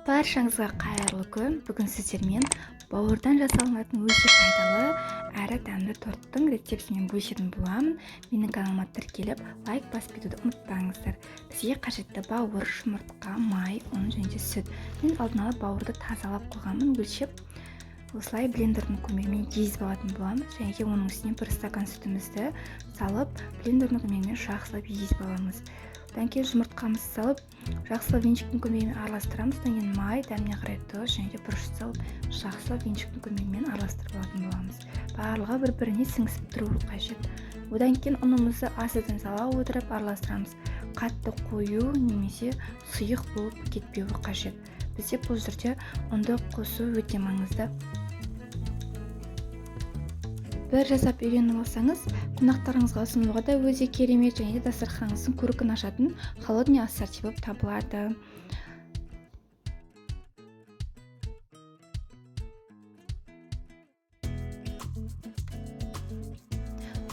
Баршаңызға қайырлы күн. Бүгін сіздермен бауырдан жасалынатын өте пайдалы әрі дәмді торттың рецептімен бөлісетін боламын. Менің каналыма тіркеліп, лайк басып кетуді ұмытпаңыздар. Бізге қажетті бауыр, жұмыртқа, май, ұн және сүт. Мен алдын ала бауырды тазалап қойғанмын, өлшеп. Осылай блендердің көмегімен езіп алатын боламыз. Және де оның үстіне 1 стакан сүтімізді салып, блендердің көмегімен жақсылап езіп аламыз. Одан кейін жұмыртқамызды салып, жақсылап венчиктің көмегімен араластырамыз. Одан кейін май, дәміне қарай тұз және де бұрыш салып, жақсылап венчиктің көмегімен араластырып алатын боламыз. Барлығы бір-біріне сіңісіп тұру қажет. Одан кейін ұнымызды асыдан сала отырып араластырамыз. Қатты қою немесе сұйық болып кетпеуі қажет. Бізде бұл жерде ұнды қосу өте маңызды. Бір жасап үйреніп алсаңыз, қонақтарыңызға ұсынуға да өте керемет және де дастарханыңыздың көркін ашатын холодный ассорти болып табылады.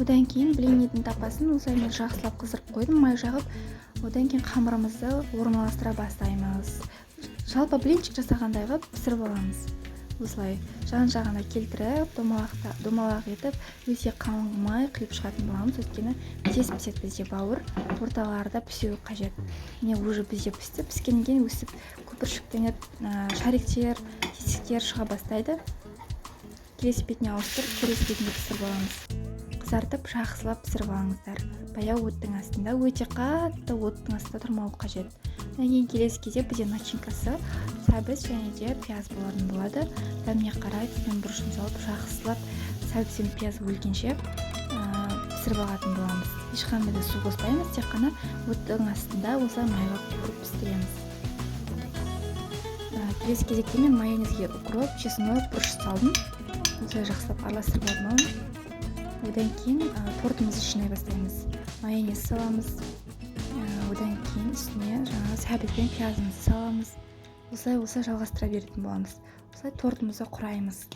Одан кейін блиннидің тапасын осылай мен жақсылап қыздырып қойдым, май жағып. Одан кейін қамырымызды орналастыра бастаймыз. Жалпы блинчик жасағандай қылып пісіріп аламыз. Осылай жан-жағына келтіріп, домалақ етіп, өте қалың май құйып шығатын боламыз. Өйткені тез піседі бізде бауыр, орталарда пісуі қажет. Міне уже бізде пісті. Піскеннен кейін өсіп көпіршіктеніп, шариктер, тесіктер шыға бастайды. Келесі бетіне ауыстырып, келесі бетіне пісіріп аламыз. Қызартып, жақсылап пісіріп алыңыздар. Баяу оттың астында, өте қатты оттың астында тұрмауы қажет. Кейін келесі кезде бізде начинкасы сәбіз және де пияз болатын болады. Дәміне қарай түзем бұрышын салып, жақсылап сәбіз бен пияз өлгенше пісіріп алатын боламыз. Ешқандай да су қоспаймыз, тек қана оттың астында осылай майлап қуырып пісіреміз. Келесі кезекте мен майонезге укроп, чеснок, бұрыш салдым. Осылай жақсылап араластырып алып, одан кейін тортымызды жинай бастаймыз. Майонез саламыз. Одан кейін үстіне сәбіз бен пиязымызды саламыз. Осылай жалғастыра беретін боламыз. Осылай тортымызды құраймыз.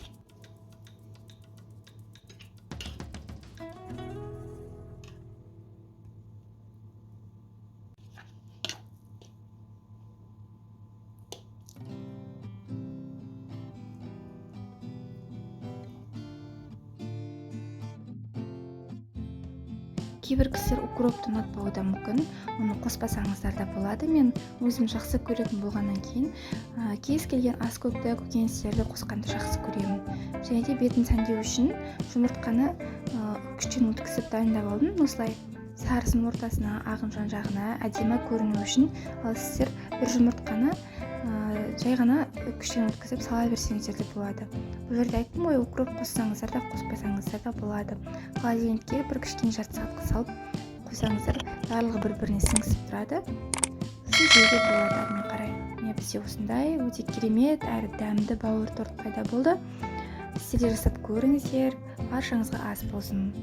Кейбір кісілер укропты ұнатпауы да мүмкін, оны қоспасаңыздар да болады. Мен өзім жақсы көретін болғаннан кейін кез келген ас көкті көкөністерді қосқанды жақсы көремін. Және де бетін сәндеу үшін жұмыртқаны күштен өткізіп дайындап алдым. Осылай сарысын ортасына, ағын жан-жағына әдемі көріну үшін. Ал сіздер бір жұмыртқаны жай ғана күштен өткізіп сала берсеңіздер де болады. Бұл жерде айттым ғой, укроп қоссаңыздар да, қоспасаңыздар да болады. Холодильникке бір кішкене жарты сағатқа салып қойсаңыздар, барлығы бір-біріне сіңісіп тұрады. Сосын жеуге болады әрмен қарай. Міне бізде осындай өте керемет әрі дәмді бауыр торт пайда болды. Сіздер де жасап көріңіздер. Баршаңызға ас болсын.